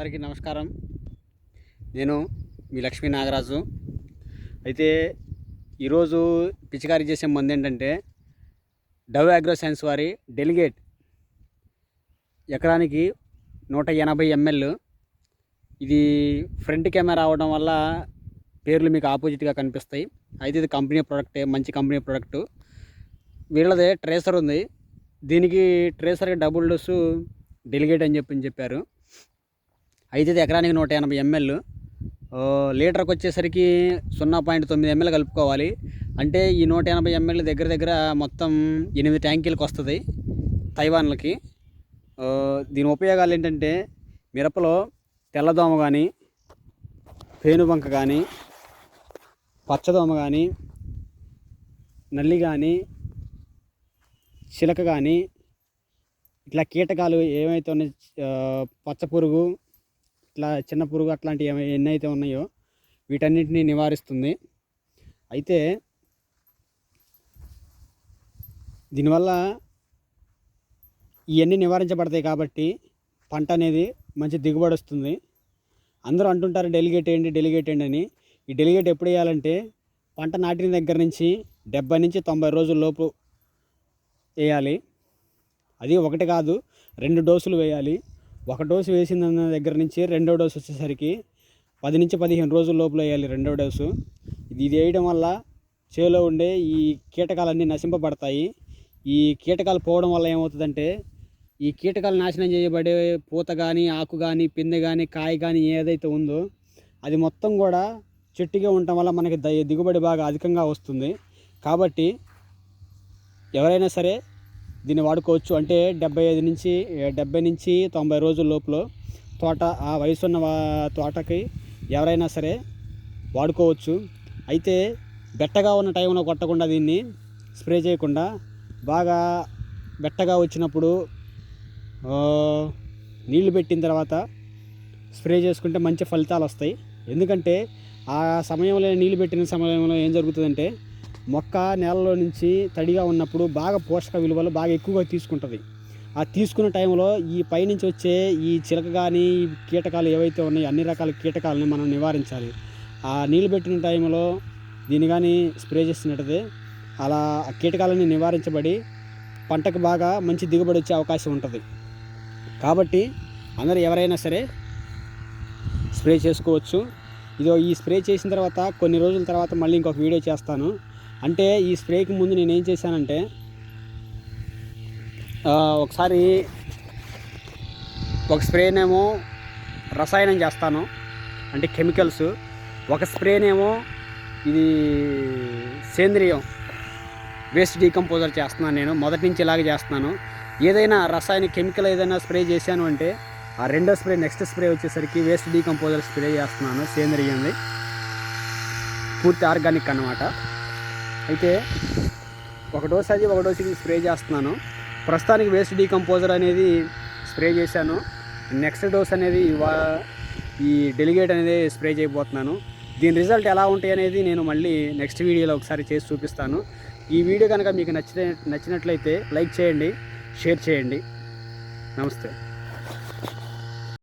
అందరికీ నమస్కారం. నేను మీ లక్ష్మీ నాగరాజు. అయితే ఈరోజు పిచికారీ చేసే మందు ఏంటంటే డవ్ అగ్రో సైన్స్ వారి డెలిగేట్ ఎకరానికి 180 ml. ఇది ఫ్రంట్ కెమెరా అవడం వల్ల పేర్లు మీకు ఆపోజిట్గా కనిపిస్తాయి. అయితే ఇది కంపెనీ ప్రోడక్టే, మంచి కంపెనీ ప్రోడక్టు. వీళ్ళదే ట్రేసర్ ఉంది. దీనికి ట్రేసర్కి డబుల్ డోసు డెలిగేట్ అని చెప్పారు. అయితే ఇది ఎకరానికి 180 ml. లీటర్కి వచ్చేసరికి 0.9 ml కలుపుకోవాలి. అంటే ఈ 180 ml దగ్గర దగ్గర మొత్తం 8 ట్యాంకీలకు వస్తుంది తైవాన్లకి. దీని ఉపయోగాలు ఏంటంటే మిరపలో తెల్లదోమ కానీ, పేనుబంక కానీ, పచ్చదోమ కానీ, నల్లి కానీ, చిలక కానీ, ఇట్లా కీటకాలు ఏమైతే ఉన్నాయి, పచ్చ పురుగు, ఇట్లా చిన్న పురుగు, అట్లాంటివి ఎన్నైతే ఉన్నాయో వీటన్నిటిని నివారిస్తుంది. అయితే దీనివల్ల ఇవన్నీ నివారించబడతాయి కాబట్టి పంట అనేది మంచి దిగుబడి వస్తుంది. అందరూ అంటుంటారు డెలిగేట్ ఏంటి అని. ఈ డెలిగేట్ ఎప్పుడు వేయాలంటే పంట నాటిన దగ్గర నుంచి 70 నుంచి 90 రోజుల లోపు వేయాలి. అది ఒకటి కాదు, 2 డోసులు వేయాలి. ఒక డోసు వేసిన దగ్గర నుంచి రెండో డోసు వచ్చేసరికి 10 నుంచి 15 రోజుల లోపల వేయాలి రెండో డోసు. ఇది వేయడం వల్ల చేలో ఉండే ఈ కీటకాలన్నీ నశింపబడతాయి. ఈ కీటకాలు పోవడం వల్ల ఏమవుతుందంటే ఈ కీటకాలు నాశనం చేయబడే పూత కానీ, ఆకు కానీ, పిందె కానీ, కాయ కానీ ఏదైతే ఉందో అది మొత్తం కూడా చెట్టుగా ఉండటం వల్ల మనకి దిగుబడి బాగా అధికంగా వస్తుంది. కాబట్టి ఎవరైనా సరే దీన్ని వాడుకోవచ్చు. అంటే 70 నుంచి 90 రోజుల లోపల తోట, ఆ వయసున్న తోటకి ఎవరైనా సరే వాడుకోవచ్చు. అయితే బెట్టగా ఉన్న టైంలో కొట్టకుండా, దీన్ని స్ప్రే చేయకుండా బాగా బెట్టగా వచ్చినప్పుడు నీళ్లు పెట్టిన తర్వాత స్ప్రే చేసుకుంటే మంచి ఫలితాలు వస్తాయి. ఎందుకంటే ఆ సమయంలో, నీళ్ళు పెట్టిన సమయంలో ఏం జరుగుతుందంటే మొక్క నేలలో నుంచి తడిగా ఉన్నప్పుడు బాగా పోషక విలువలు బాగా ఎక్కువగా తీసుకుంటుంది. ఆ తీసుకున్న టైంలో ఈ పైనుంచి వచ్చే ఈ చిలక కానీ, కీటకాలు ఏవైతే ఉన్నాయో అన్ని రకాల కీటకాలని మనం నివారించాలి. ఆ నీళ్ళు పెట్టిన టైంలో దీన్ని కానీ స్ప్రే చేసినట్టయితే అలా ఆ కీటకాలని నివారించబడి పంటకు బాగా మంచి దిగుబడి వచ్చే అవకాశం ఉంటుంది. కాబట్టి అందరూ ఎవరైనా సరే స్ప్రే చేసుకోవచ్చు. ఈ స్ప్రే చేసిన తర్వాత కొన్ని రోజుల తర్వాత మళ్ళీ ఇంకొక వీడియో చేస్తాను. అంటే ఈ స్ప్రేకి ముందు నేను ఏం చేశానంటే ఒకసారి ఒక స్ప్రేనేమో రసాయనం చేస్తాను, అంటే కెమికల్స్. ఒక స్ప్రేనేమో ఇది సేంద్రియం వేస్ట్ డీకంపోజర్ చేస్తున్నాను. నేను మొదటి నుంచి ఇలాగే చేస్తున్నాను. ఏదైనా రసాయన కెమికల్ ఏదైనా స్ప్రే చేశాను అంటే ఆ రెండో స్ప్రే, నెక్స్ట్ స్ప్రే వచ్చేసరికి వేస్ట్ డీకంపోజర్ స్ప్రే చేస్తున్నాను. సేంద్రియంది, పూర్తి ఆర్గానిక్ అన్నమాట. అయితే ఒక డోస్ అది, ఒక డోస్ ఇది స్ప్రే చేస్తున్నాను. ప్రస్తుతానికి వేస్ట్ డీకంపోజర్ అనేది స్ప్రే చేశాను. నెక్స్ట్ డోస్ అనేది ఈ డెలిగేట్ అనేది స్ప్రే చేయబోతున్నాను. దీని రిజల్ట్ ఎలా ఉంటాయి అనేది నేను మళ్ళీ నెక్స్ట్ వీడియోలో ఒకసారి చేసి చూపిస్తాను. ఈ వీడియో కనుక మీకు నచ్చినట్లయితే లైక్ చేయండి, షేర్ చేయండి. నమస్తే.